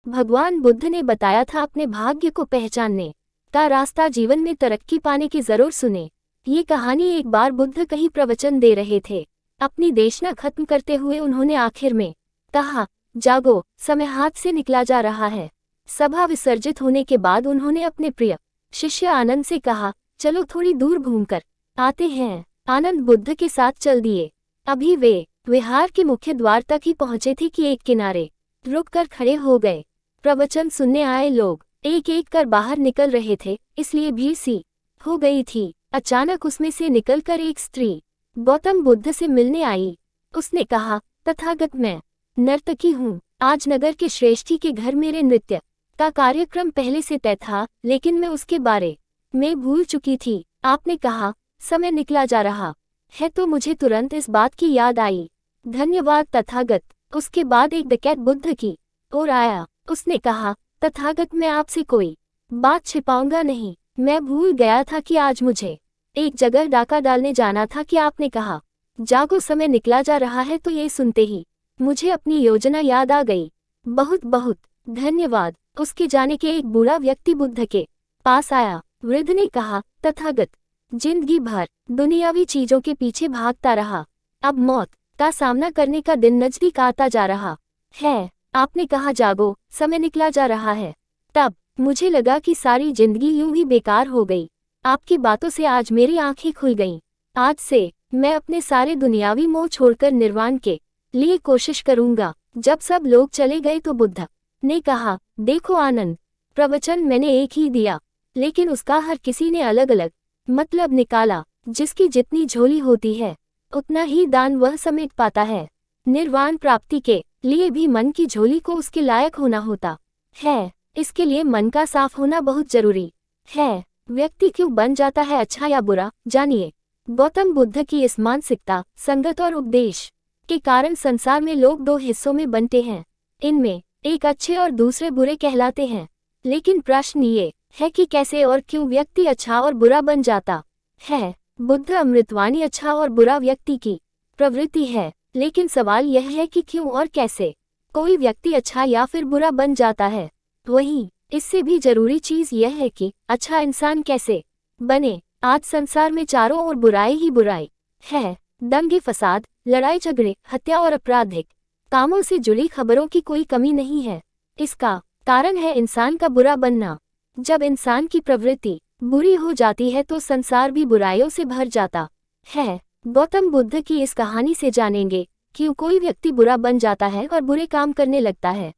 भगवान बुद्ध ने बताया था अपने भाग्य को पहचानने का रास्ता जीवन में तरक्की पाने की जरूर सुने। ये कहानी एक बार बुद्ध कहीं प्रवचन दे रहे थे। अपनी देशना खत्म करते हुए उन्होंने आखिर में कहा, जागो, समय हाथ से निकला जा रहा है। सभा विसर्जित होने के बाद उन्होंने अपने प्रिय शिष्य आनंद से कहा, चलो थोड़ी दूर घूमकर आते हैं। आनंद बुद्ध के साथ चल दिए। अभी वे विहार के मुख्य द्वार तक ही पहुंचे थे कि एक किनारे रुककर खड़े हो गए। प्रवचन सुनने आए लोग एक एक कर बाहर निकल रहे थे, इसलिए भीड़ सी हो गई थी। अचानक उसमें से निकलकर एक स्त्री गौतम बुद्ध से मिलने आई। उसने कहा, तथागत, मैं नर्तकी हूँ। आज नगर के श्रेष्ठी के घर मेरे नृत्य का कार्यक्रम पहले से तय था, लेकिन मैं उसके बारे में भूल चुकी थी। आपने कहा समय निकला जा रहा है तो मुझे तुरंत इस बात की याद आई। धन्यवाद तथागत। उसके बाद एक डकैत बुद्ध की ओर आया। उसने कहा, तथागत, मैं आपसे कोई बात छिपाऊंगा नहीं। मैं भूल गया था कि आज मुझे एक जगह डाका डालने जाना था कि आपने कहा, जागो, समय निकला जा रहा है। तो ये सुनते ही मुझे अपनी योजना याद आ गई। बहुत बहुत धन्यवाद। उसके जाने के एक बूढ़ा व्यक्ति बुद्ध के पास आया। वृद्ध ने कहा, तथागत, जिंदगी भर दुनियावी चीजों के पीछे भागता रहा। अब मौत का सामना करने का दिन नजदीक आता जा रहा है। आपने कहा, जागो, समय निकला जा रहा है। तब मुझे लगा कि सारी जिंदगी यूं ही बेकार हो गई। आपकी बातों से आज मेरी आंखें खुल गईं। आज से मैं अपने सारे दुनियावी मोह छोड़कर निर्वाण के लिए कोशिश करूंगा। जब सब लोग चले गए तो बुद्ध ने कहा, देखो आनंद, प्रवचन मैंने एक ही दिया, लेकिन उसका हर किसी ने अलग अलग मतलब निकाला। जिसकी जितनी झोली होती है उतना ही दान वह समेट पाता है। निर्वाण प्राप्ति के लिए भी मन की झोली को उसके लायक होना होता है। इसके लिए मन का साफ होना बहुत जरूरी है। व्यक्ति क्यों बन जाता है अच्छा या बुरा, जानिए। गौतम बुद्ध की इस मानसिकता, संगत और उपदेश के कारण संसार में लोग दो हिस्सों में बंटे हैं। इनमें एक अच्छे और दूसरे बुरे कहलाते हैं। लेकिन प्रश्न ये है कि कैसे और क्यों व्यक्ति अच्छा और बुरा बन जाता है। बुद्ध अमृतवाणी अच्छा और बुरा व्यक्ति की प्रवृत्ति है, लेकिन सवाल यह है कि क्यों और कैसे कोई व्यक्ति अच्छा या फिर बुरा बन जाता है। वहीं इससे भी जरूरी चीज यह है कि अच्छा इंसान कैसे बने। आज संसार में चारों ओर बुराई ही बुराई है। दंगे फसाद, लड़ाई झगड़े, हत्या और आपराधिक कामों से जुड़ी खबरों की कोई कमी नहीं है। इसका कारण है इंसान का बुरा बनना। जब इंसान की प्रवृत्ति बुरी हो जाती है तो संसार भी बुराइयों से भर जाता है। गौतम बुद्ध की इस कहानी से जानेंगे क्यों कोई व्यक्ति बुरा बन जाता है और बुरे काम करने लगता है।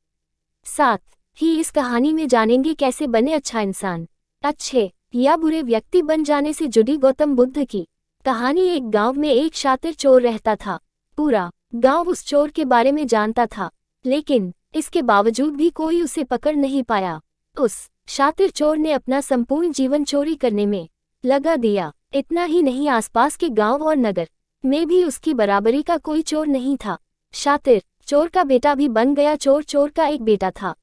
साथ ही इस कहानी में जानेंगे कैसे बने अच्छा इंसान। अच्छे या बुरे व्यक्ति बन जाने से जुड़ी गौतम बुद्ध की कहानी। एक गांव में एक शातिर चोर रहता था। पूरा गांव उस चोर के बारे में जानता था, लेकिन इसके बावजूद भी कोई उसे पकड़ नहीं पाया। उस शातिर चोर ने अपना संपूर्ण जीवन चोरी करने में लगा दिया। इतना ही नहीं, आसपास के गांव और नगर में भी उसकी बराबरी का कोई चोर नहीं था। शातिर चोर का बेटा भी बन गया चोर। चोर का एक बेटा था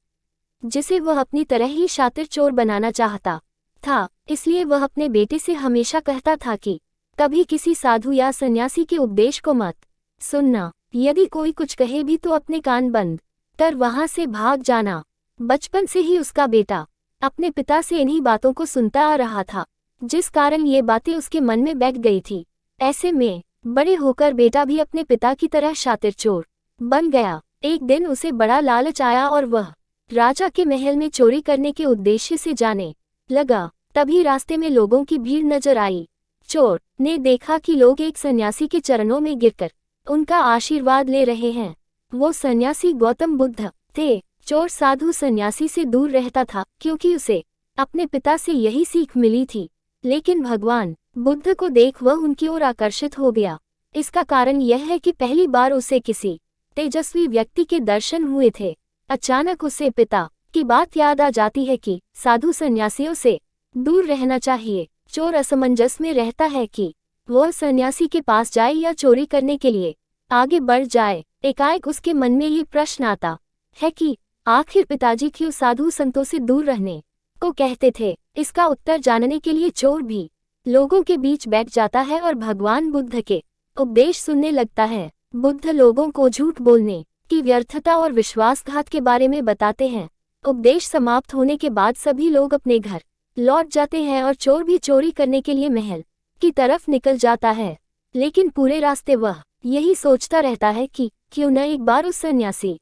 जिसे वह अपनी तरह ही शातिर चोर बनाना चाहता था। इसलिए वह अपने बेटे से हमेशा कहता था कि कभी किसी साधु या सन्यासी के उपदेश को मत सुनना। यदि कोई कुछ कहे भी तो अपने कान बंद कर वहां से भाग जाना। बचपन से ही उसका बेटा अपने पिता से इन्हीं बातों को सुनता आ रहा था, जिस कारण ये बातें उसके मन में बैठ गई थी। ऐसे में बड़े होकर बेटा भी अपने पिता की तरह शातिर चोर बन गया। एक दिन उसे बड़ा लालच आया और वह राजा के महल में चोरी करने के उद्देश्य से जाने लगा। तभी रास्ते में लोगों की भीड़ नजर आई। चोर ने देखा कि लोग एक सन्यासी के चरणों में गिरकर उनका आशीर्वाद ले रहे हैं। वो सन्यासी गौतम बुद्ध थे। चोर साधु सन्यासी से दूर रहता था क्योंकि उसे अपने पिता से यही सीख मिली थी, लेकिन भगवान बुद्ध को देख वह उनकी ओर आकर्षित हो गया। इसका कारण यह है कि पहली बार उसे किसी तेजस्वी व्यक्ति के दर्शन हुए थे। अचानक उसे पिता की बात याद आ जाती है कि साधु सन्यासियों से दूर रहना चाहिए। चोर असमंजस में रहता है कि वह सन्यासी के पास जाए या चोरी करने के लिए आगे बढ़ जाए। एकाएक उसके मन में ये प्रश्न आता है कि आखिर पिताजी क्यों साधु संतों से दूर रहने को कहते थे। इसका उत्तर जानने के लिए चोर भी लोगों के बीच बैठ जाता है और भगवान बुद्ध के उपदेश सुनने लगता है। बुद्ध लोगों को झूठ बोलने की व्यर्थता और विश्वासघात के बारे में बताते हैं। उपदेश समाप्त होने के बाद सभी लोग अपने घर लौट जाते हैं और चोर भी चोरी करने के लिए महल की तरफ निकल जाता है। लेकिन पूरे रास्ते वह यही सोचता रहता है कि क्यों न एक बार उस सन्यासी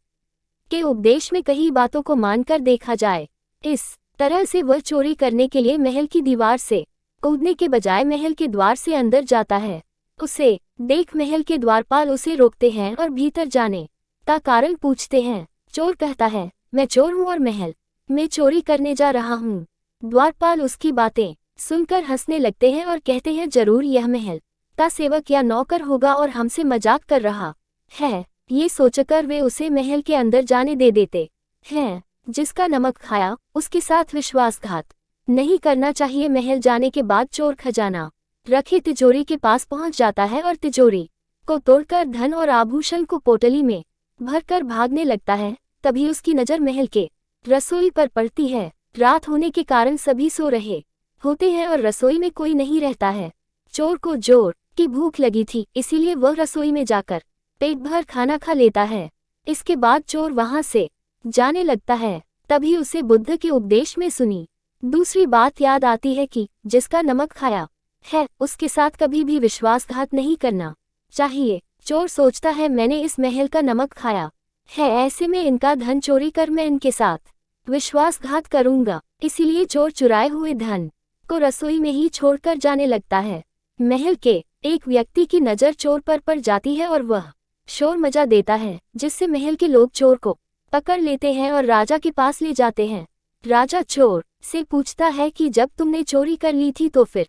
के उपदेश में कई बातों को मानकर देखा जाए। इस तरह से वह चोरी करने के लिए महल की दीवार से कूदने के बजाय महल के द्वार से अंदर जाता है। उसे देख महल के द्वारपाल उसे रोकते हैं और भीतर जाने का कारण पूछते हैं। चोर कहता है, मैं चोर हूँ और महल में चोरी करने जा रहा हूँ। द्वारपाल उसकी बातें सुनकर हंसने लगते हैं और कहते हैं, जरूर यह महल का सेवक या नौकर होगा और हमसे मजाक कर रहा है। ये सोचकर वे उसे महल के अंदर जाने दे देते हैं। जिसका नमक खाया उसके साथ विश्वासघात नहीं करना चाहिए। महल जाने के बाद चोर खजाना रखे तिजोरी के पास पहुंच जाता है और तिजोरी को तोड़कर धन और आभूषण को पोटली में भरकर भागने लगता है। तभी उसकी नज़र महल के रसोई पर पड़ती है। रात होने के कारण सभी सो रहे होते हैं और रसोई में कोई नहीं रहता है। चोर को जोर की भूख लगी थी, इसीलिए वह रसोई में जाकर पेट भर खाना खा लेता है। इसके बाद चोर वहां से जाने लगता है। तभी उसे बुद्ध के उपदेश में सुनी दूसरी बात याद आती है कि जिसका नमक खाया है उसके साथ कभी भी विश्वासघात नहीं करना चाहिए। चोर सोचता है, मैंने इस महल का नमक खाया है, ऐसे में इनका धन चोरी कर मैं इनके साथ विश्वासघात करूंगा। इसीलिए चोर चुराए हुए धन को रसोई में ही छोड़कर जाने लगता है। महल के एक व्यक्ति की नज़र चोर पर पड़ जाती है और वह शोर मचा देता है, जिससे महल के लोग चोर को पकड़ लेते हैं और राजा के पास ले जाते हैं। राजा चोर से पूछता है कि जब तुमने चोरी कर ली थी तो फिर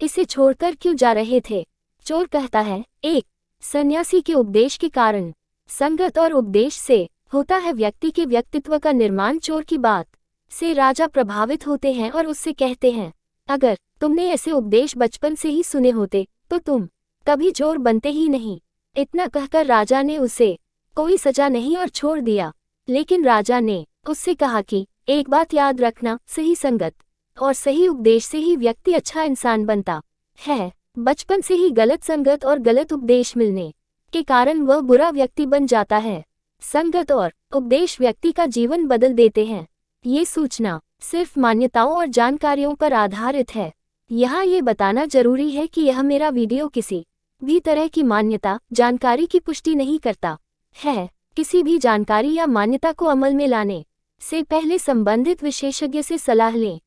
इसे छोड़कर क्यों जा रहे थे। चोर कहता है, एक सन्यासी के उपदेश के कारण। संगत और उपदेश से होता है व्यक्ति के व्यक्तित्व का निर्माण। चोर की बात से राजा प्रभावित होते हैं और उससे कहते हैं, अगर तुमने ऐसे उपदेश बचपन से ही सुने होते तो तुम कभी चोर बनते ही नहीं। इतना कहकर राजा ने उसे कोई सजा नहीं और छोड़ दिया। लेकिन राजा ने उससे कहा कि एक बात याद रखना, सही संगत और सही उपदेश से ही व्यक्ति अच्छा इंसान बनता है। बचपन से ही गलत संगत और गलत उपदेश मिलने के कारण वह बुरा व्यक्ति बन जाता है। संगत और उपदेश व्यक्ति का जीवन बदल देते हैं। ये सूचना सिर्फ मान्यताओं और जानकारियों पर आधारित है। यहाँ ये बताना जरूरी है कि यह मेरा वीडियो किसी भी तरह की मान्यता जानकारी की पुष्टि नहीं करता है। किसी भी जानकारी या मान्यता को अमल में लाने से पहले संबंधित विशेषज्ञ से सलाह लें।